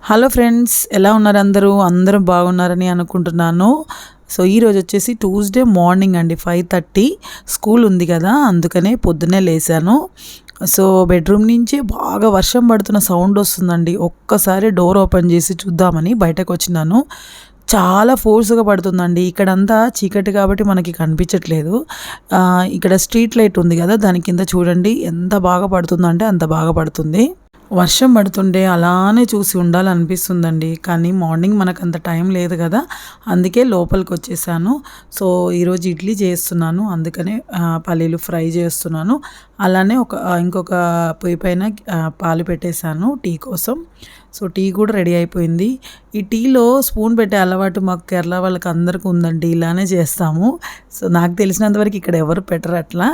Hello friends, ఎలా ఉన్నారు అందరూ? అందరూ బాగున్నారని అనుకుంటున్నాను. సో ఈరోజు వచ్చేసి ట్యూస్డే మార్నింగ్ అండి, 5:30 స్కూల్ ఉంది కదా, అందుకనే పొద్దున్నే లేసాను. సో బెడ్రూమ్ నుంచి బాగా వర్షం పడుతున్న సౌండ్ వస్తుందండి. ఒక్కసారి డోర్ ఓపెన్ చేసి చూద్దామని బయటకు వచ్చినాను. చాలా ఫోర్స్గా పడుతుందండి. ఇక్కడంతా చీకటి కాబట్టి మనకి కనిపించట్లేదు. ఇక్కడ స్ట్రీట్ లైట్ ఉంది కదా, దాని కింద చూడండి ఎంత బాగా పడుతుందంటే అంత బాగా పడుతుంది. వర్షం పడుతుంటే అలానే చూసి ఉండాలనిపిస్తుందండి. కానీ మార్నింగ్ మనకు అంత టైం లేదు కదా, అందుకే లోపలికి వచ్చేసాను. సో ఈరోజు ఇడ్లీ చేస్తున్నాను, అందుకనే పల్లీలు ఫ్రై చేస్తున్నాను. అలానే ఇంకొక పొయ్యి పైన పాలు పెట్టేశాను టీ కోసం. సో టీ కూడా రెడీ అయిపోయింది. ఈ టీలో స్పూన్ పెట్టే అలవాటు మాకు కేరళ వాళ్ళకి అందరికీ ఉందండి. ఇలానే చేస్తాము. సో నాకు తెలిసినంతవరకు ఇక్కడ ఎవరు పెట్టరు అట్లా.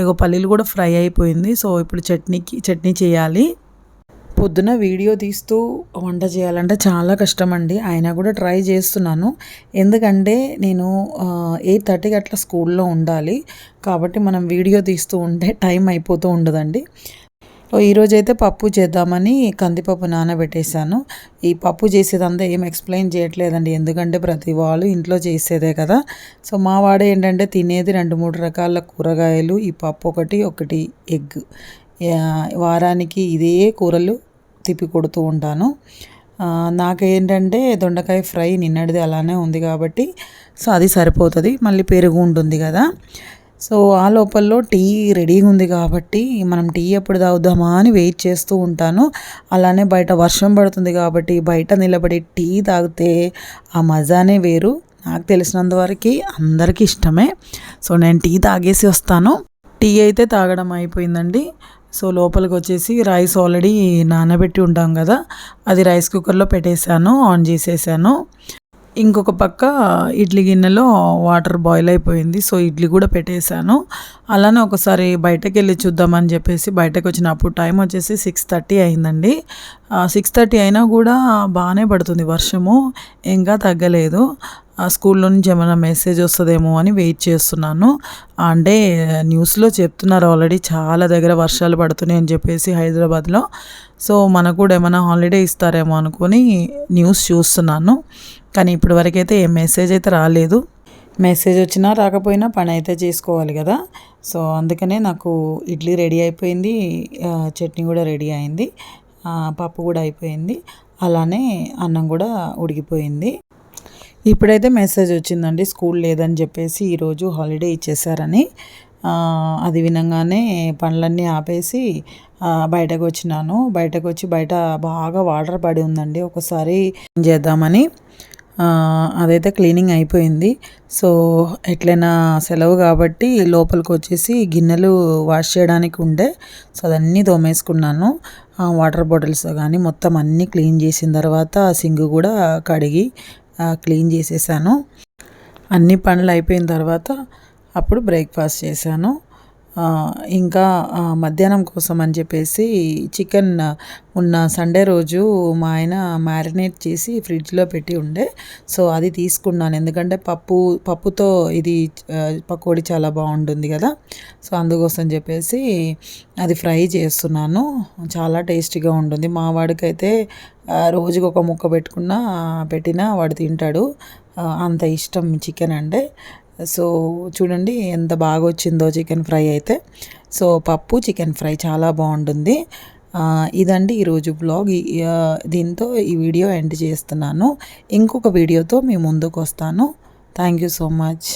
ఇగో పల్లీలు కూడా ఫ్రై అయిపోయింది. సో ఇప్పుడు చట్నీ చేయాలి. పొద్దున వీడియో తీస్తూ వంట చేయాలంటే చాలా కష్టం అండి. అయినా కూడా ట్రై చేస్తున్నాను. ఎందుకంటే నేను 8:30కి అట్లా స్కూల్లో ఉండాలి. కాబట్టి మనం వీడియో తీస్తూ ఉంటే టైం అయిపోతూ ఉండదండి. ఈరోజైతే పప్పు చేద్దామని కందిపప్పు నానబెట్టేశాను. ఈ పప్పు చేసేదంతా ఏం ఎక్స్ప్లెయిన్ చేయట్లేదండి, ఎందుకంటే ప్రతి వాళ్ళు ఇంట్లో చేసేదే కదా. సో మా వాడు ఏంటంటే తినేది 2-3 రకాల కూరగాయలు, ఈ పప్పు ఒకటి ఎగ్. వారానికి ఇదే కూరలు తిప్పి కొడుతూ ఉంటాను. నాకేంటంటే దొండకాయ ఫ్రై నిన్నటిది అలానే ఉంది కాబట్టి సో అది సరిపోతుంది. మళ్ళీ పెరుగు ఉంటుంది కదా. సో ఆ లోపల్లో టీ రెడీగా ఉంది కాబట్టి మనం టీ ఎప్పుడు తాగుదామా అని వెయిట్ చేస్తూ ఉంటాను. అలానే బయట వర్షం పడుతుంది కాబట్టి బయట నిలబడి టీ తాగితే ఆ మజానే వేరు. నాకు తెలిసినంతవరకు అందరికీ ఇష్టమే. సో నేను టీ తాగేసి వస్తాను. టీ అయితే తాగడం అయిపోయిందండి. సో లోపలికి వచ్చేసి రైస్ ఆల్రెడీ నానబెట్టి ఉంటాం కదా, అది రైస్ కుక్కర్లో పెట్టేశాను, ఆన్ చేసేసాను. ఇంకొక పక్క ఇడ్లీ గిన్నెలో వాటర్ బాయిల్ అయిపోయింది. సో ఇడ్లీ కూడా పెట్టేశాను. అలానే ఒకసారి బయటకు వెళ్ళి చూద్దామని చెప్పేసి బయటకు వచ్చినప్పుడు టైం వచ్చేసి 6:30 అయిందండి. 6:30 అయినా కూడా బాగానే పడుతుంది వర్షము, ఇంకా తగ్గలేదు. స్కూల్లో నుంచి ఏమైనా మెసేజ్ వస్తుందేమో అని వెయిట్ చేస్తున్నాను. అంటే న్యూస్లో చెప్తున్నారు ఆల్రెడీ చాలా దగ్గర వర్షాలు పడుతున్నాయి అని చెప్పేసి హైదరాబాద్లో. సో మనకు కూడా ఏమైనా హాలిడే ఇస్తారేమో అనుకొని న్యూస్ చూస్తున్నాను. కానీ ఇప్పటి వరకైతే ఏ మెసేజ్ అయితే రాలేదు. మెసేజ్ వచ్చినా రాకపోయినా పని అయితే చేసుకోవాలి కదా. సో అందుకనే నాకు ఇడ్లీ రెడీ అయిపోయింది, చట్నీ కూడా రెడీ అయింది, పప్పు కూడా అయిపోయింది, అలానే అన్నం కూడా ఉడికిపోయింది. ఇప్పుడైతే మెసేజ్ వచ్చిందండి, స్కూల్ లేదని చెప్పేసి ఈరోజు హాలిడే ఇచ్చేసారని. అది వినంగానే పనులన్నీ ఆపేసి బయటకు వచ్చినాను. బయటకు వచ్చి బయట బాగా వాటర్ పడి ఉందండి, ఒకసారి చేద్దామని అదైతే క్లీనింగ్ అయిపోయింది. సో ఎట్లయినా సెలవు కాబట్టి లోపలికి వచ్చేసి గిన్నెలు వాష్ చేయడానికి ఉండే, సో అదన్నీ తోమేసుకున్నాను. వాటర్ బాటిల్స్ కానీ మొత్తం అన్నీ క్లీన్ చేసిన తర్వాత సింక్ కూడా కడిగి క్లీన్ చేసేసాను. అన్ని పనులు అయిపోయిన తర్వాత అప్పుడు బ్రేక్ఫాస్ట్ చేశాను. ఇంకా మధ్యాహ్నం కోసం అని చెప్పేసి చికెన్ ఉన్న సండే రోజు మా ఆయన మ్యారినేట్ చేసి ఫ్రిడ్జ్లో పెట్టి ఉండే, సో అది తీసుకున్నాను. ఎందుకంటే పప్పుతో ఇది పకోడీ చాలా బాగుంటుంది కదా. సో అందుకోసం చెప్పేసి అది ఫ్రై చేస్తున్నాను. చాలా టేస్టీగా ఉంటుంది. మా వాడికైతే రోజుకి ఒక ముక్క పెట్టినా వాడు తింటాడు, అంత ఇష్టం చికెన్ అంటే. సో చూడండి ఎంత బాగా వచ్చిందో చికెన్ ఫ్రై అయితే. సో పప్పు చికెన్ ఫ్రై చాలా బాగుంటుంది. ఇదండి ఈరోజు బ్లాగ్. దీంతో ఈ వీడియో ఎండ్ చేస్తున్నాను. ఇంకొక వీడియోతో మీ ముందుకు వస్తాను. Thank you so much.